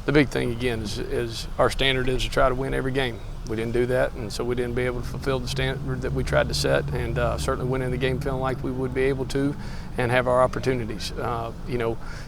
the big thing again is our standard is to try to win every game. We didn't do that, and so we didn't be able to fulfill the standard that we tried to set, and certainly went in the game feeling like we would be able to and have our opportunities.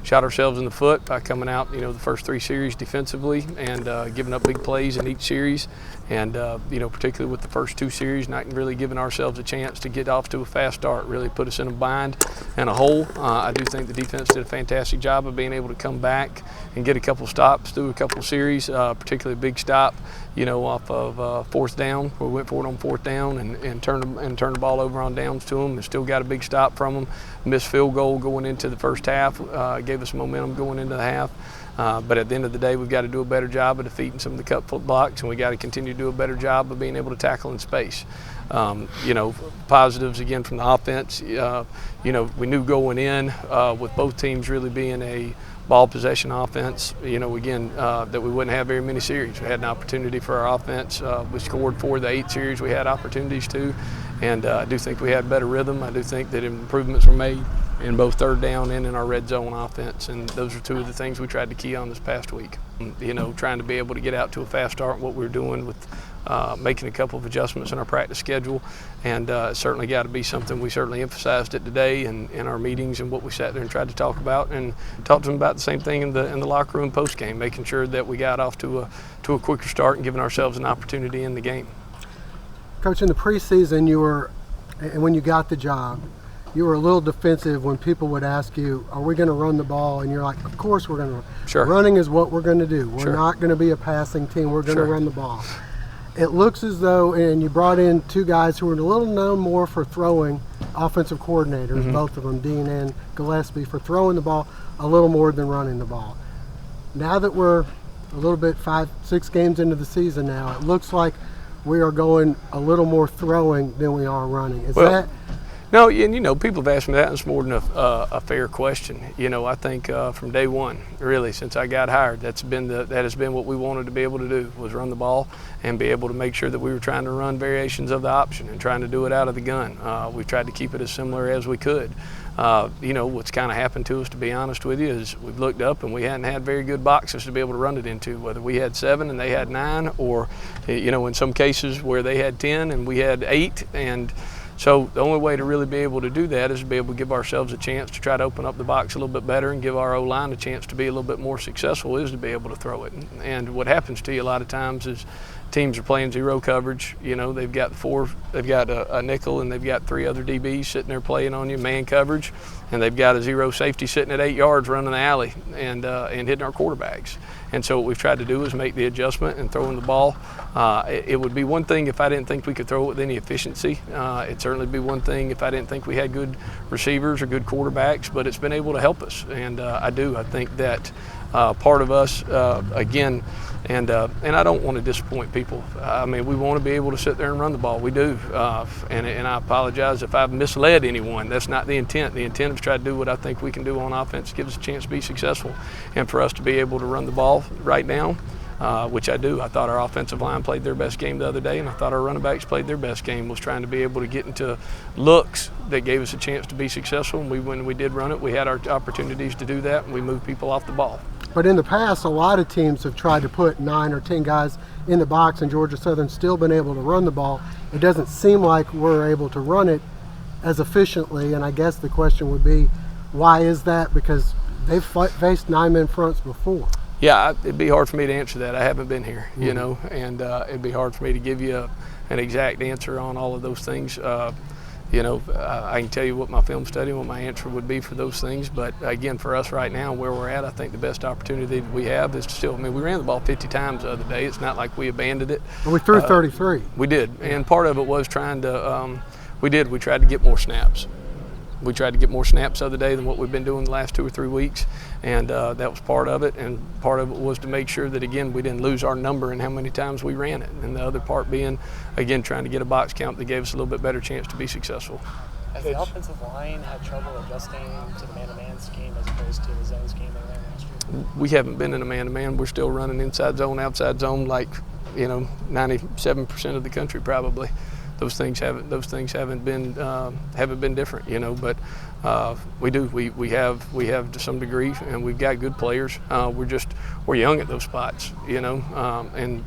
Shot ourselves in the foot by coming out, the first 3 series defensively and giving up big plays in each series, and particularly with the first 2 series, not really giving ourselves a chance to get off to a fast start, really put us in a bind and a hole. I do think the defense did a fantastic job of being able to come back and get a couple stops through a couple series, particularly a big stop, off of 4th down, where we went for it on 4th down and turned the ball over on downs to them, and still got a big stop from them. Missed field goal going into the first half, gave us momentum going into the half. But at the end of the day, we've got to do a better job of defeating some of the cut foot blocks, and we got to continue to do a better job of being able to tackle in space. Positives again from the offense. We knew going in with both teams really being a ball possession offense, that we wouldn't have very many series. We had an opportunity for our offense. We scored 4 of the 8 series we had opportunities to, and I do think we had better rhythm. I do think that improvements were made in both 3rd down and in our red zone offense, and those are 2 of the things we tried to key on this past week. Trying to be able to get out to a fast start, what we were doing with making a couple of adjustments in our practice schedule, and certainly got to be something we certainly emphasized it today in our meetings and what we sat there and tried to talk about, and talked to them about the same thing in the locker room post game, making sure that we got off to a quicker start and giving ourselves an opportunity in the game. Coach, in the preseason, and when you got the job, you were a little defensive when people would ask you, are we going to run the ball? And you're like, of course we're going to run. Sure. Running is what we're going to do. We're Sure. not going to be a passing team. We're going Sure. to run the ball. It looks as though, and you brought in 2 guys who are a little known more for throwing, offensive coordinators, both of them, Dean and Gillespie, for throwing the ball a little more than running the ball. Now that we're a little bit 5-6 games into the season now, it looks like we are going a little more throwing than we are running. Is that? No, and people have asked me that, and it's more than a fair question. I think from day one, really, since I got hired, that has been what we wanted to be able to do, was run the ball and be able to make sure that we were trying to run variations of the option and trying to do it out of the gun. We've tried to keep it as similar as we could. What's kind of happened to us, to be honest with you, is we've looked up and we hadn't had very good boxes to be able to run it into, whether we had 7 and they had 9, or, in some cases where they had 10 and we had 8. And so the only way to really be able to do that is to be able to give ourselves a chance to try to open up the box a little bit better and give our O-line a chance to be a little bit more successful, is to be able to throw it. And what happens to you a lot of times is teams are playing zero coverage. They've got a nickel, and they've got 3 other DBs sitting there playing on you, man coverage, and they've got a zero safety sitting at 8 yards running the alley and hitting our quarterbacks. And so what we've tried to do is make the adjustment and throwing the ball. It would be one thing if I didn't think we could throw it with any efficiency. It'd certainly be one thing if I didn't think we had good receivers or good quarterbacks, but it's been able to help us. And I think that part of us, again, and I don't want to disappoint people. We want to be able to sit there and run the ball. We do. And I apologize if I've misled anyone. That's not the intent. The intent is to try to do what I think we can do on offense, give us a chance to be successful. And for us to be able to run the ball right now, which I do. I thought our offensive line played their best game the other day, and I thought our running backs played their best game, was trying to be able to get into looks that gave us a chance to be successful. And when we did run it, we had our opportunities to do that, and we moved people off the ball. But in the past, a lot of teams have tried to put 9 or 10 guys in the box, and Georgia Southern's still been able to run the ball. It doesn't seem like we're able to run it as efficiently, and I guess the question would be, why is that? Because they've faced 9-man fronts before. Yeah, it'd be hard for me to answer that. I haven't been here, and it'd be hard for me to give you an exact answer on all of those things. I can tell you what my film study, what my answer would be for those things. But again, for us right now, where we're at, I think the best opportunity that we have is to still, we ran the ball 50 times the other day. It's not like we abandoned it. We threw 33. We did, and part of it was trying to, we tried to get more snaps. We tried to get more snaps the other day than what we've been doing the last 2 or 3 weeks, and that was part of it. And part of it was to make sure that, again, we didn't lose our number in how many times we ran it. And the other part being, again, trying to get a box count that gave us a little bit better chance to be successful. Has the offensive line had trouble adjusting to the man-to-man scheme as opposed to the zone scheme they ran last year? We haven't been in a man-to-man. We're still running inside zone, outside zone, like 97% of the country probably. Those things haven't been different, but we do. We have to some degree, and we've got good players. We're we're young at those spots, and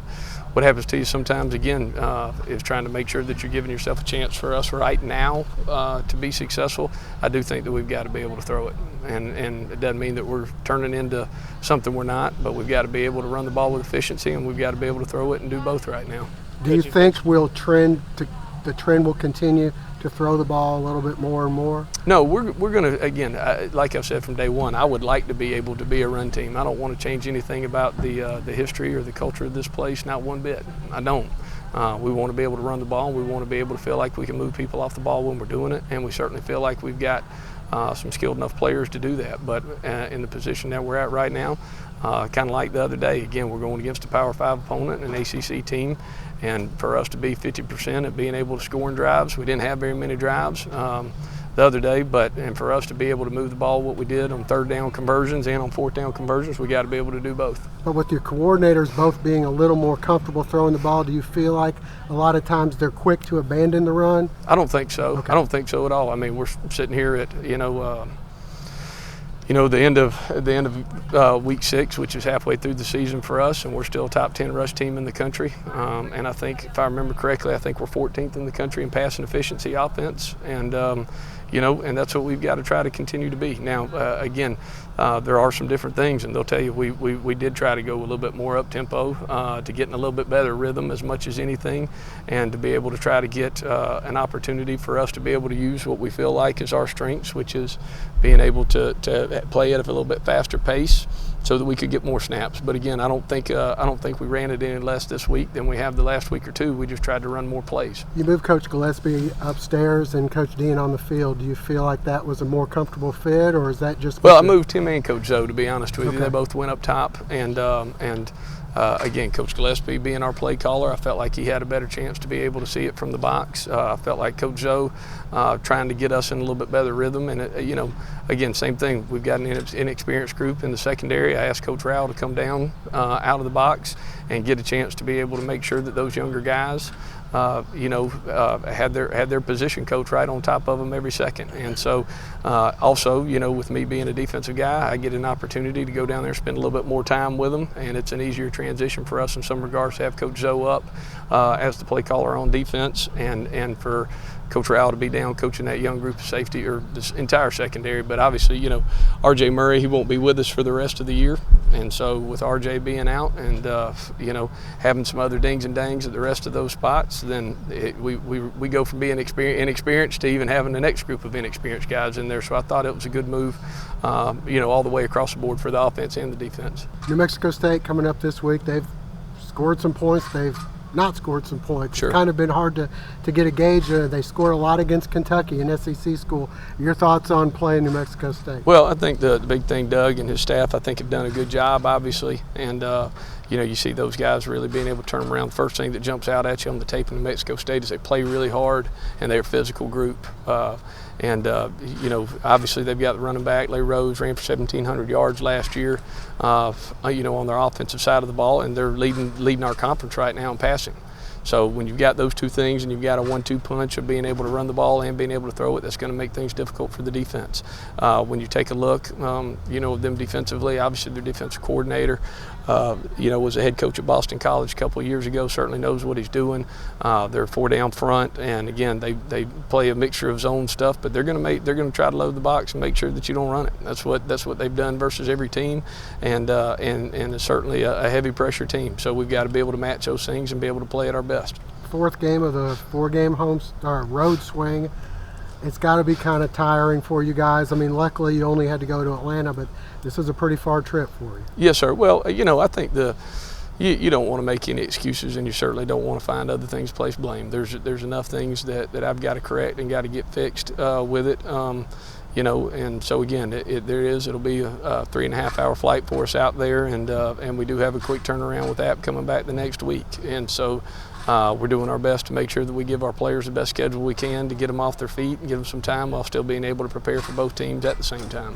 what happens to you sometimes, again, is trying to make sure that you're giving yourself a chance. For us right now to be successful, I do think that we've got to be able to throw it. And it doesn't mean that we're turning into something we're not, but we've got to be able to run the ball with efficiency, and we've got to be able to throw it and do both right now. Do you think the trend will continue to throw the ball a little bit more and more? No, we're going to, again, like I've said from day one, I would like to be able to be a run team. I don't want to change anything about the history or the culture of this place, not one bit. I don't. We want to be able to run the ball. We want to be able to feel like we can move people off the ball when we're doing it, and we certainly feel like we've got some skilled enough players to do that. But in the position that we're at right now, kind of like the other day, again, we're going against a Power 5 opponent, an ACC team, and for us to be 50% at being able to score in drives, we didn't have very many drives the other day, and for us to be able to move the ball what we did on third down conversions and on fourth down conversions, we got to be able to do both. But with your coordinators both being a little more comfortable throwing the ball, do you feel like a lot of times they're quick to abandon the run? I don't think so. Okay. I don't think so at all. I mean, we're sitting here at the end of week 6, which is halfway through the season for us, and we're still a top 10 rush team in the country. And I think, if I remember correctly, I think we're 14th in the country in passing efficiency offense. And and that's what we've got to try to continue to be. Now, again, there are some different things, and they'll tell you we did try to go a little bit more up tempo to get in a little bit better rhythm as much as anything, and to be able to try to get an opportunity for us to be able to use what we feel like is our strengths, which is being able to play at a little bit faster pace, so that we could get more snaps. But again, I don't think we ran it any less this week than we have the last week or two. We just tried to run more plays. You moved Coach Gillespie upstairs and Coach Dean on the field. Do you feel like that was a more comfortable fit, or is that just? Well, I moved him and Coach Zoe, to be honest with you. Okay. They both went up top, and again, Coach Gillespie being our play caller, I felt like he had a better chance to be able to see it from the box. I felt like Coach Zoe trying to get us in a little bit better rhythm. And, again, same thing. We've got an inexperienced group in the secondary. I asked Coach Rowell to come down out of the box and get a chance to be able to make sure that those younger guys had their position coach right on top of them every second. And so also, with me being a defensive guy, I get an opportunity to go down there and spend a little bit more time with them, and it's an easier transition for us in some regards to have Coach Zoe up as the play caller on defense, and for Coach Rowell to be down coaching that young group of safety, or this entire secondary. But obviously, R.J. Murray, he won't be with us for the rest of the year. And so with R.J. being out and, having some other dings and dangs at the rest of those spots, then we go from being inexperienced to even having the next group of inexperienced guys in there. So I thought it was a good move, all the way across the board for the offense and the defense. New Mexico State coming up this week, they've scored some points. They've not scored some points. Sure. It's kind of been hard to get a gauge. They scored a lot against Kentucky, an SEC school. Your thoughts on playing New Mexico State? Well, I think the big thing, Doug and his staff, I think have done a good job, obviously. And, you see those guys really being able to turn them around. The first thing that jumps out at you on the tape in New Mexico State is they play really hard, and they're a physical group. Obviously they've got the running back, Larry Rose, ran for 1,700 yards last year, on their offensive side of the ball, and they're leading our conference right now in passing. So when you've got those two things and you've got a 1-2 punch of being able to run the ball and being able to throw it, that's going to make things difficult for the defense. When you take a look, them defensively, obviously their defensive coordinator, was a head coach at Boston College a couple of years ago, certainly knows what he's doing. They're 4 down front, and again, they play a mixture of zone stuff, but they're going to try to load the box and make sure that you don't run it. That's what they've done versus every team, and it's certainly a heavy pressure team. So we've got to be able to match those things and be able to play at our best. Fourth game of the 4-game road swing. It's got to be kind of tiring for you guys. I mean, luckily you only had to go to Atlanta, but this is a pretty far trip for you. Yes, sir. Well, I think you don't want to make any excuses, and you certainly don't want to find other things to place blame. There's enough things that I've got to correct and got to get fixed with it. And so again, it'll be a 3.5-hour flight for us out there, and we do have a quick turnaround with App coming back the next week. And so we're doing our best to make sure that we give our players the best schedule we can to get them off their feet and give them some time while still being able to prepare for both teams at the same time.